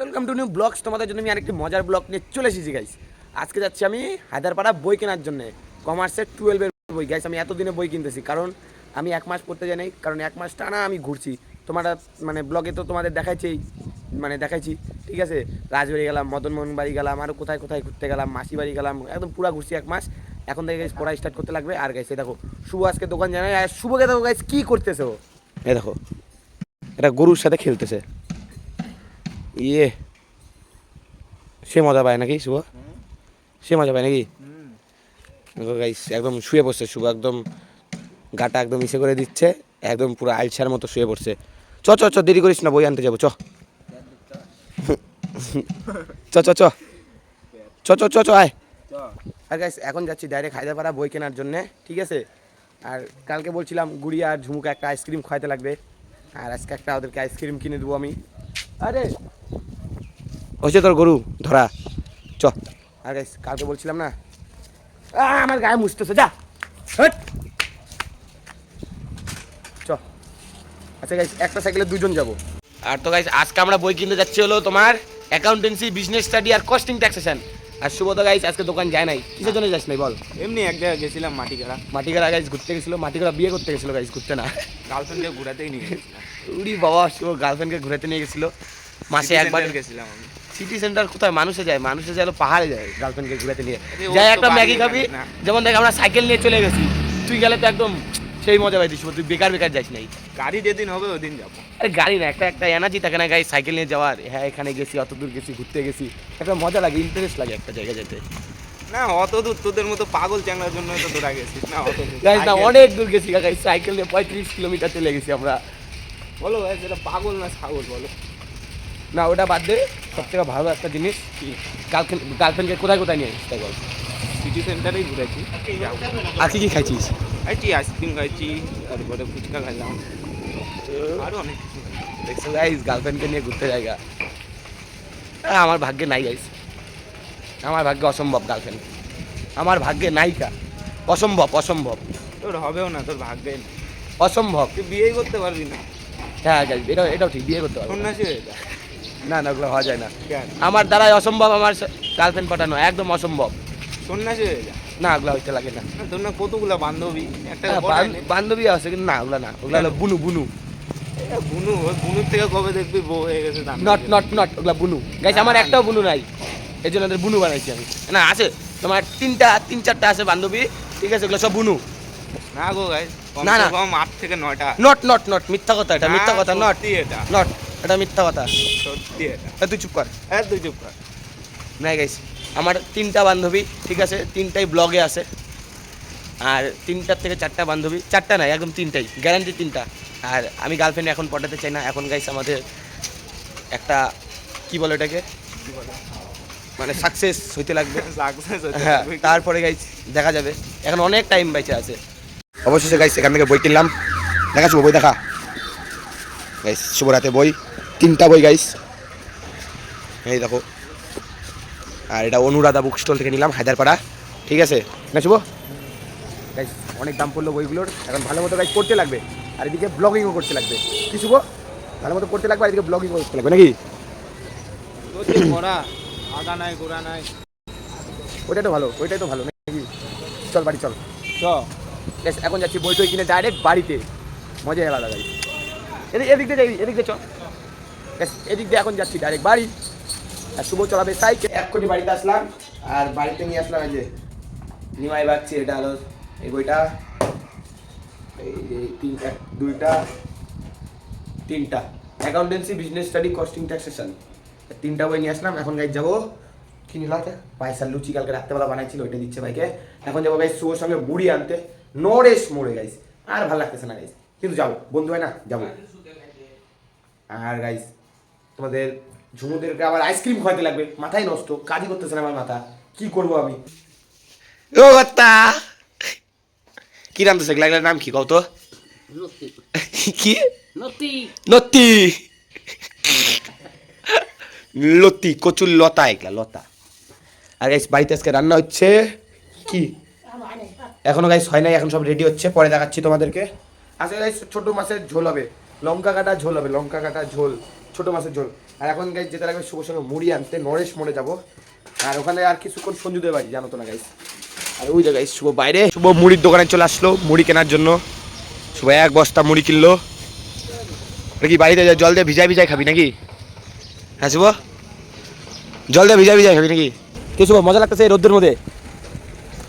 Welcome to new blogs. তোমাদের জন্য আমি আরেকটি মজার ব্লগ নিয়ে চলে এসেছি গাইস। আজকে যাচ্ছি আমি হায়দ্রাপাড়া বই কেনার জন্য, কমার্সের 12-এর বই গাইস। আমি এতদিনে বই কিনতেছি কারণ আমি এক মাস পড়তে যাই নাই, কারণ এক মাস টানা আমি ঘুরছি। তোমরা মানে ব্লগে তো তোমাদের দেখাইছি ঠিক আছে। রাজবাড়ি গেলাম, মদনমোহন বাড়ি গেলাম, আরও কোথায় কোথায় ঘুরতে গেলাম, মাসি বাড়ি গেলাম, একদম পুরো ঘুরছি এক মাস। এখন থেকে গাইস পড়া স্টার্ট করতে লাগবে। আর গাইস দেখো শুভ আজকে দোকান জানাই, আর শুভকে দেখো গাইস কী করতেছে ও। এ দেখো এটা গরুর সাথে খেলতেছে। ইয়ে সে মজা পায় নাকি শুভ? সে মজা পায় নাকি? গাইস একদম শুয়ে পড়ছে শুভ, একদম গাটা একদম ইসে করে দিচ্ছে, একদম পুরো আলসার মতো শুয়ে পড়ছে। চ চ চ, দেরি করিস না, বই আনতে যাবো চ চ চ চ চ চ চ চ আয়। আর গাইস এখন যাচ্ছি ডাইরেক্ট হায়দ্রাপাড়া বই কেনার জন্যে, ঠিক আছে। আর কালকে বলছিলাম গুড়িয়া আর ঝুমুকে একটা আইসক্রিম খাওয়াতে লাগবে, আর আজকে একটা ওদেরকে আইসক্রিম কিনে দেবো আমি। আরে হচ্ছে তোর গরু ধরা, চ। আর গাইস কালকে বলছিলাম না, আমার গায়ে মুছতেছে, যা হট চ। আচ্ছা গাইস একটা সাইকেলে দুজন যাব। আর তো গাইস আজকে আমরা বই কিনতে যাচ্ছি হলো তোমার অ্যাকাউন্টেন্সি, বিজনেস স্টাডি আর কস্টিং ট্যাক্সেশন। আর শুভ তো গাইস আজকে দোকান যায় নাই, কিসের জন্য যাস নাই বল? এমনি এক জায়গায় গেছিলাম মাটিগাড়া গাইস ঘুরতে গেছিল, মাটিগাড়া বিয়ে করতে গেছিল গাইস, ঘুরতে না। গার্লফ্রেন্ডকে ঘুরাতেই নিয়ে গেছিলাম। উড়ি বাবা, শুভ গার্লফ্রেন্ডকে ঘুরাতে নিয়ে গেছিল মাসে একবার। গেছিলাম আমি। সিটি সেন্টার কোথায় মানুষে যায়? মানুষে যায় পাহাড়ে যায় গার্লফ্রেন্ডকে ঘুরাতে নিয়ে ও যায়। তো একটা বাড়ি ম্যাগি খাবি, যাবে না। যেমন দেখ আমরা সাইকেল নিয়ে চলে গেছি, তুই গেলে তো একদম সেই মজা পাইতিস, তুই বেকার বেকার যাস নাই। গাড়ি যেদিন হবে ওদিন যাবো। আরে গাড়ি না, একটা একটা এনার্জি থাকে না গাই সাইকেল নিয়ে যাওয়ার। হ্যাঁ এখানে গেছি, অত দূর গেছি, ঘুরতে গেছি, একটা মজা লাগে, ইন্টারেস্ট লাগে একটা জায়গায় যেতে। না অত দূর তোদের মতো পাগল চ্যাংড়ার জন্য তো তোরা গেছিস না, অত দূর গাইস না সাইকেল- অনেক দূর গেছি গাইস, সাইকেল নিয়ে 35 কিলোমিটার চলে গেছি আমরা। বলো ভাই সেটা পাগল না ছাগল বলো? না ওটা বাদ দে, সব থেকে ভালো একটা জিনিস কি গার্লফ্রেন্ডকে কোথায় কোথায় নিয়ে আসিস তাই বল। সিটি সেন্টারেই ঘুরেছি। যাবো। আর কি কি খাইছিস? খাইছি আইসক্রিম খাইছি, তারপরে ফুচকা খাইলাম, আরও অনেক কিছু খাইলাম। দেখছো গাইস গার্লফ্রেন্ডকে নিয়ে ঘুরতে জায়গা। আমার ভাগ্যে নাই গাইস, আমার ভাগ্যে অসম্ভব গার্লফ্রেন্ড, আমার ভাগ্যে নায়িকা, অসম্ভব অসম্ভব তোর হবেও না, তোর ভাগ্যে নেই। অসম্ভব। তুই বিয়েই করতে পারবি না, হ্যাঁ গাইস এটাও ঠিক, বিয়ে করতে পারবো না। সন্ন্যাসী হয়ে যা। না না ওগুলো হওয়া যায় না, কেন? আমার দ্বারাই অসম্ভব, আমার গার্লফ্রেন্ড পাঠানো একদম অসম্ভব। সন্ন্যাসী হয়ে যা। না ওগুলো হইতে লাগে না। না, তোর না কতগুলা বান্ধবী, একটা হ্যাঁ, পড়ায় নে। বান্ধবী আছে কিন্তু না ওগুলো না, ওগুলো হলো বুনু বুনু, এ বুনু, ওই বুনুর থেকে কবে দেখবি বউ হয়ে গেছে তা না। নট নট নট ওগুলো বুনু গাইস, আমার একটাও বুনু নাই, এই জন্য ওদের বুনু বানাইছি আমি। না আছে তোমার তিন চারটা আছে বান্ধবী, ঠিক আছে, ওগুলো সব বুনু। না গো গাইস, না, না। কম 8 থেকে 9টা। নট নট নট মিথ্যা কথা, এটা মিথ্যা কথা, নট সত্যি এটা, নট, এটা মিথ্যা কথা। সত্যি এটা। তুই চুপ কর। তুই চুপ কর। না গাইস আমার 3টা বান্ধবী, ঠিক আছে, 3টাই ব্লগে আছে। আর 3টার থেকে 4টা বান্ধবী, 4টা নাই একদম 3টাই, গ্যারান্টি 3টা। আর আমি গার্লফ্রেন্ড এখন পটাতে চাই না এখন গাইস, আমাদের একটা কি বলে এটাকে, কি বলে? মানে সাকসেস হইতে লাগবে। Success হতে হ্যাঁ হবে। তারপরে গাইস দেখা যাবে, এখন অনেক টাইম বেঁচে আছে। অবশেষে গাইস এখান থেকে বই কিনলাম, দেখা শুভ বই দেখা গাইস, শুভ রাতে বই, 3টা বই গাইস, এই দেখো। আর এটা অনুরাধা বুক স্টল থেকে নিলাম হায়দ্রাপাড়া, ঠিক আছে না শুভ? গাইস অনেক দাম পড়লো বইগুলোর, এখন ভালো মতো গাইস পড়তে লাগবে, আর এদিকে ব্লগিংও করতে লাগবে। কি শুভ? ভালো মতো পড়তে লাগবে আর এদিকে ব্লগিংও করতে লাগবে নাকি? তোর যে পড়া, আগা নাই গোড়া নাই। ওইটাই তো ভালো, ওইটাই তো ভালো নাকি? চল বাড়ি চল। চ। গাইস এখন যাচ্ছি বই টই কিনে ডাইরেক্ট বাড়িতে, মজাই আলাদা গাইস। এদিক দিয়ে যাই, এদিক দিয়ে চল গাইস, এদিক দিয়ে এখন যাচ্ছি ডাইরেক্ট বাড়ি। আর শুভ চলাবে সাইকেল। এক কোটি বাড়িতে আসলাম, আর বাড়িতে নিয়ে আসলাম এই যে নিমাই বাগছি, এটা হলো এই বইটা, এই যে 3টা accountancy, business study, costing taxation, 3টা বই নিয়ে আসলাম। এখন গাইস যাবো কি নিলাম, পায়েসার লুচি কালকে রাত্রেবেলা বানাইছিল, ওইটা দিচ্ছে ভাইকে। এখন যাবো গাইস শুভর সঙ্গে মুড়ি আনতে, নরেশ মোড়ে গাইস। আর ভালো লাগতেছে না গাইস, কিন্তু যাবো, বন্ধু হয় না, যাবো। আর গাইস তোমাদের ঝুমুদেরকে আবার আইসক্রিম খাওয়াতে লাগবে, মাথায় নষ্ট, কাজই করতেছে না আমার মাথা, কি করবো আমি। ও বাত্তা কি নাম তো সেগুলা, নাম কি কও তো? কি নতি লতি, লতি কচুর লতা, এগুলা লতা। আর গাইস বাড়িতে আজকে রান্না হচ্ছে কি, এখনো গাইস হয় নাই, এখন সব রেডি হচ্ছে, পরে দেখাচ্ছি তোমাদেরকে। আজকে গাইস ছোট মাছের ঝোল হবে, লঙ্কা কাটা ঝোল হবে, লঙ্কা কাটা ঝোল, ছোটো মাছের ঝোল। আর এখন গাইস যেতে লাগবে শুভ সঙ্গে মুড়ি আনতে, নরেশ মোড়ে যাবো। আর ওখানে আর কিছুক্ষণ সঞ্জুদের বাড়ি, জানো তো না গাইস। আর ওই জায়গায় শুভ বাইরে, শুভ মুড়ির দোকানে চলে আসলো মুড়ি কেনার জন্য। শুভ এক বস্তা মুড়ি কিনলো। নাকি বাড়িতে জল দিয়ে ভিজাই ভিজাই খাবি নাকি? হ্যাঁ শুভ, জল দিয়ে ভিজাই ভিজাই খাবি নাকি? কে শুভ মজা লাগতেছে এই রোদ্রের মধ্যে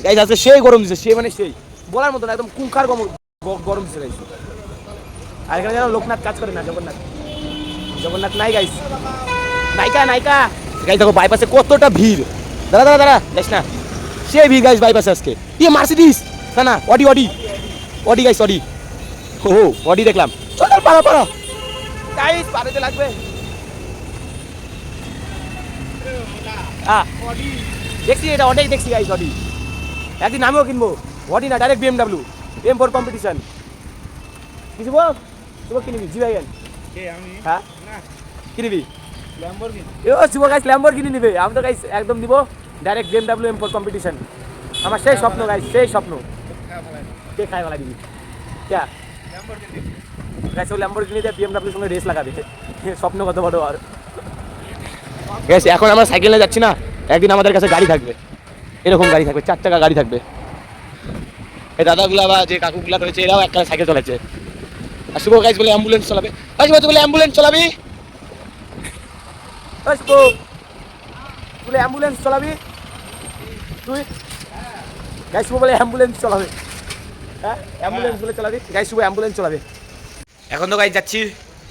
গাইস। আজকে সেই গরম দিচ্ছে, সে মানে সেই বলার মতো না, একদম কুঙ্কার গরম দিচ্ছে গাইস। আর এখানে যেন লোকনাথ কাজ করে না, জগন্নাথ জগন্নাথ নাই গাইস, নাইকা নাইকা গাইস। দেখো বাইপাসে কতটা ভিড়, দাঁড়া দাঁড়া দাঁড়া যাইস না, সেই ভিড় গাইস বাইপাসে আজকে। ইয়ে মার্সিডিস না না, Audi Audi Audi guys, Audi. ও অডি দেখলাম, চল চল পারো পারো গাইস, পারতে লাগবে। দেখছি এটা অডি দেখছি গাইস, অডি একদিন আমিও কিনবো। অডি না, ডাইরেক্ট BMW M4 কম্পিটিশন। কিছু বল, শুভ কিনবি জি ভাইয়েন? হ্যাঁ কিনবি ল্যাম্বরগিনি? ও শুভ গাইস ল্যাম্বরগিনি নিবে, আমি তো গাইস একদম নিব ডাইরেক্ট BMW M4 কম্পিটিশন। আমার সেই স্বপ্ন গাইস, সেই স্বপ্ন। কে খায় বলা দিবি ক্যা গাইস? ও ল্যাম্বরগিনি দিয়ে BMW সঙ্গে রেস লাগাবে, স্বপ্ন কত বড়। আর গাইস এখন আমরা সাইকেল নিয়ে যাচ্ছি না, একদিন আমাদের কাছে গাড়ি থাকবে, এরকম গাড়ি থাকবে, 4 চাকা গাড়ি থাকবে। এই দাদাগুলা বা যে কাকুগুলা রয়েছে এরাও একটা সাইকেল চালাচ্ছে। আর শুভ গাইস বলে অ্যাম্বুলেন্স চালাবে, বলে অ্যাম্বুলেন্স চালাবি, বলে অ্যাম্বুলেন্স চালাবি তুই গাইস। শুভ বলে অ্যাম্বুলেন্স চালাবে, হ্যাঁ অ্যাম্বুলেন্স বলে চালাবি গাইস, শুভ অ্যাম্বুলেন্স চালাবে। এখন তো গাইস যাচ্ছি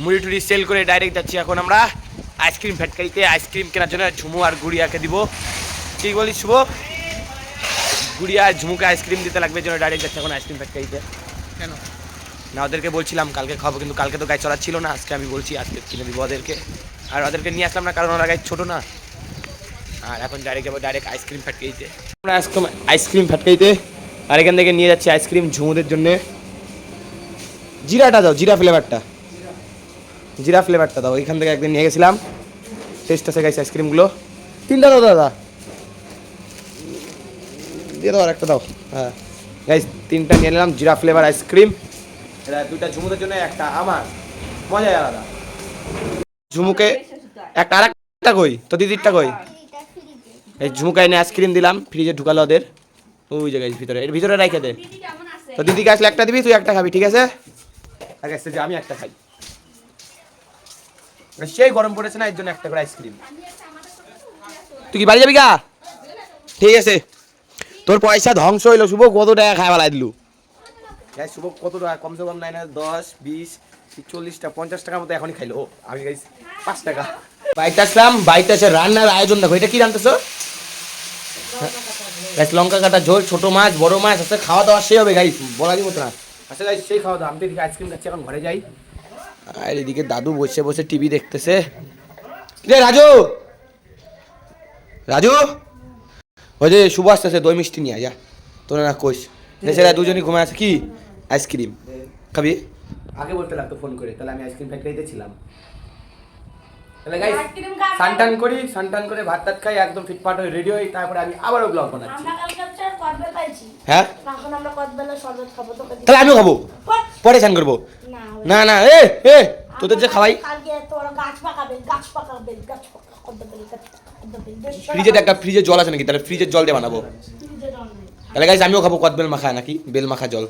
মুড়ি টুড়ি সেল করে ডাইরেক্ট যাচ্ছি এখন আমরা আইসক্রিম ফ্যাক্টরিতে আইসক্রিম কেনার জন্য। ঝুমু আর গুড়িয়াকে দিব, ঠিক বলিস শুভ? গুড়িয়া আর ঝুমুকে আইসক্রিম দিতে লাগবে জন্য ডাইরেক্ট যাচ্ছে এখন আইসক্রিম ফ্যাক্টরিতে। কেন না, ওদেরকে বলছিলাম কালকে খাবো, কিন্তু কালকে তো গাই চলা ছিল না, আজকে আমি বলছি আজকে কিনে দিব ওদেরকে। আর ওদেরকে নিয়ে আসলাম না কারণ ওরা গাই ছোটো না। আর এখন ডাইরেক্ট যাবো ডাইরেক্ট আইসক্রিম ফ্যাক্টরিতে, আমরা আইসক্রিম ফ্যাক্টরিতে। আর এখান থেকে নিয়ে যাচ্ছি আইসক্রিম ঝুমুদের জন্য। জিরাটা দাও, জিরা ফ্লেভারটা, জিরা ফ্লেভারটা দাও। এখান থেকে একদিন নিয়ে গেছিলাম, টেস্ট আছে গাইস আইসক্রিমগুলো। 3টা দাও দাদা, দিয়ে দাও আর একটা দাও। হ্যাঁ গাইস 3টা নিয়ে নিলাম জিরা ফ্লেভার আইসক্রিম। এটা 2টা ঝুমুদের জন্য, একটা আমার, মজাই আলাদা। ঝুমুকে একটা আর একটা কই তো দিদিরটা কই? এই ঝুমুকে এনে আইসক্রিম দিলাম, ফ্রিজে ঢুকালো ওদের ওই জায়গায় ভিতরে, এর ভিতরে রেখে দে। তো দিদিকে আসলে একটা দিবি, তুই একটা খাবি, ঠিক আছে? আর গাইস যে আমি একটা খাই, সেই গরম পড়েছে না, এর জন্য একটা করে আইসক্রিম। তুই কি বাড়ি যাবি গা? ঠিক আছে, তোর পয়সা ধ্বংস হইলো শুভ, কত টাকা খাই বেলা দিলু গাইস? শুভ কত টাকা? কমসে কম নাই না 10 20 40টা 50 টাকার মতো এখনই খাইলো। আমি গাইস 5 টাকা। বাইতে আসলাম, বাইতে এসে রান্নার আয়োজন দেখো। এটা কি রান্নাতেছো গাইস? লঙ্কা কাটা ঝোল, ছোট মাছ বড় মাছ আছে, খাওয়া দাওয়া সেই হবে গাইস, বলা দিব না। আচ্ছা গাইস সেই খাওয়া দাওয়া। আমি তো এদিকে আইসক্রিম খাচ্ছি, এখন ঘরে যাই। আর এদিকে দাদু বসে বসে টিভি দেখতেছে। রে রাজু, রাজু ওই যে শুভ আসতেছে, দই মিষ্টি নিয়ে যা। তোরা না কোষ দেশেরা দুজনই ঘুমায় আছে। কি আইসক্রিম খাবি? আগে বলতে লাগতো ফোন করে, তাহলে আমি আইসক্রিম ফ্যাক্টরিতে ছিলাম। তাহলে গাইস সানটান করি, সানটান করে ভাত টাত খাই, একদম ফিটফাট হয়ে রেডি হই, তারপরে আমি আবারও ব্লগ বানাচ্ছি। হ্যাঁ তাহলে আমিও খাবো, পরে স্নান করবো। না না এ এ তোদের যে খাওয়াই, ফ্রিজে একটা ফ্রিজে জল আছে নাকি? তাহলে ফ্রিজের জল দিয়ে বানাবো। তাহলে গাইস আমিও খাবো কদবেল মাখা, নাকি বেল মাখা জল।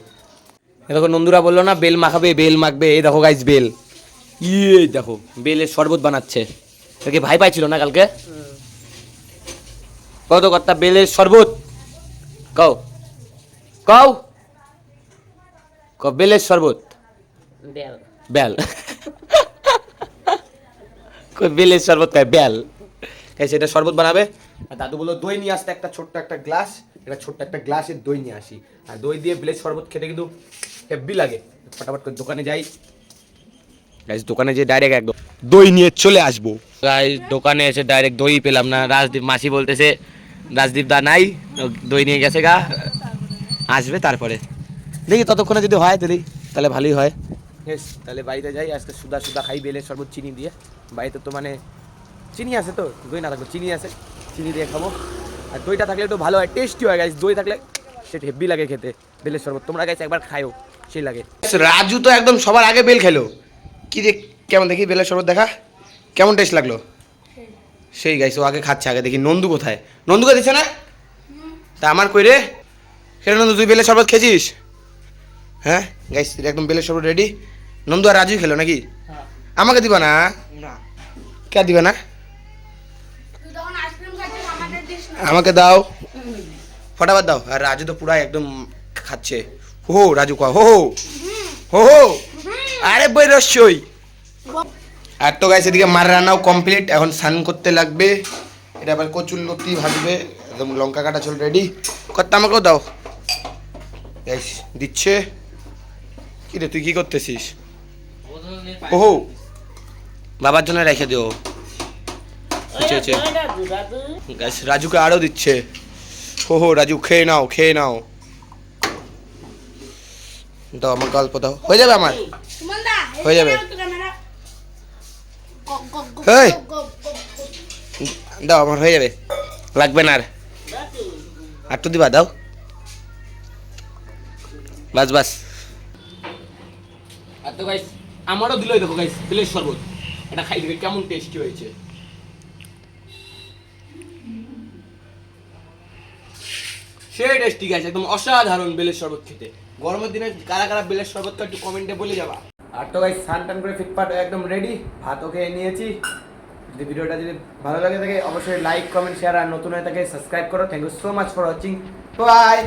দেখো নন্দুরা বললো না বেল মাখাবে, বেল মাখবে। এই দেখো গাইস বেল, ইয়ে দেখো বেলের শরবত বানাচ্ছে। তোকে ভাই পাইছিল না কালকে? কত কথা বেলের শরবত কও, কও কও বেলের শরবত, বেল বেলের শরবত খায় বেল। সেটা শরবত বানাবে। আর দাদু বললো দই নিয়ে আসতে, একটা ছোট্ট একটা গ্লাস, একটা ছোট্ট একটা গ্লাসের দই নিয়ে আসি। আর দই দিয়ে বেলের শরবত খেতে কিন্তু হেব্বি লাগে। ফটাফট করে দোকানে যাই গাইস, দোকানে যে ডাইরেক্ট একদম দই নিয়ে চলে আসবো গাইস। দোকানে এসে ডাইরেক্ট দই পেলাম না। রাজদীপ মাসি বলতেছে রাজদীপ দা নাই, দই নিয়ে গেছে গা, আসবে তারপরে দেখি। ততক্ষণে যদি হয় তাহলে ভালোই হয়। তাহলে বাড়িতে যাই, আজকে সুদা সুদা খাই বেলের শরবত চিনি দিয়ে। বাড়িতে তো মানে চিনি আছে, তো দই না থাকলে চিনি আছে, চিনি দিয়ে খাবো। আর দইটা থাকলে একটু ভালো হয়, টেস্টি হয় গাইস। দই থাকলে সেটা হেব্বি লাগে খেতে বেলের শরবত। তোমরা গাইস একবার খাইও, সেই লাগে। রাজু তো একদম সবার আগে বেল খেলো। কি দেখ কেমন দেখি বেলের শরবত দেখা। কেমন টেস্ট লাগলো? সেই গাইস, ও আগে খাচ্ছে, আগে দেখি নন্দু কোথায়। নন্দুকে দিচ্ছে না? তা আমার কই রে? সেটা নন্দু, তুই বেলের শরবত খেয়েছিস? হ্যাঁ গাইস, একদম বেলের শরবত রেডি। নন্দু আর রাজুই খেলো নাকি? আমাকে দিবা না? না কে দিবে না? তুই যখন আইসক্রিম খাচ্ছিস আমাদের দিস না। আমাকে দাও, ফটাফট দাও। আর রাজু তো পুরাই একদম খাচ্ছে। হো হো, রাজু কয় হো হো হো হো। আরে বই রসই। আর তো গাইস এদিকে মার রান্নাও কমপ্লিট, এখন স্নান করতে লাগবে। এটা আবার কচুর লতি ভাজবে, একদম লঙ্কা কাটা চল রেডি। কত আমাকেও দাও। গাইস দিচ্ছে। কি রে, তুই কি করতেছিস? ওহো, বাবার জন্য রেখে দিও। গাইস রাজুকে আরও দিচ্ছে। হো হো, রাজু খেয়ে নাও, খেয়ে নাও। দাও আমার গল্প দাও, হয়ে যাবে আমার। সুমন দা হয়ে যাবে। ক্যামেরা গপ গপ গপ এই। গপ গপ দাও আমার হয়ে যাবে, লাগবে না আর। আর তো দিবা, দাও। বাস বাস। আর তো গাইস আমারও দিলই, দেখো গাইস বেলের শরবত। এটা খাই দিবে কেমন টেস্টি হয়েছে। সেই টেস্টি গাইস, একদম অসাধারণ বেলের শরবত খেতে। গরমের দিনে কারা কারা বেলের শরবত একটু কমেন্টে বলে যাবা। আর তো গাইস স্নান টান করে ফিটফাট হয়ে একদম রেডি, ভাতও খেয়ে নিয়েছি। যদি ভিডিওটা যদি ভালো লাগে থাকে অবশ্যই লাইক কমেন্ট শেয়ার, আর নতুন হয়ে থাকে সাবস্ক্রাইব করো। Thank you so much for watching, by.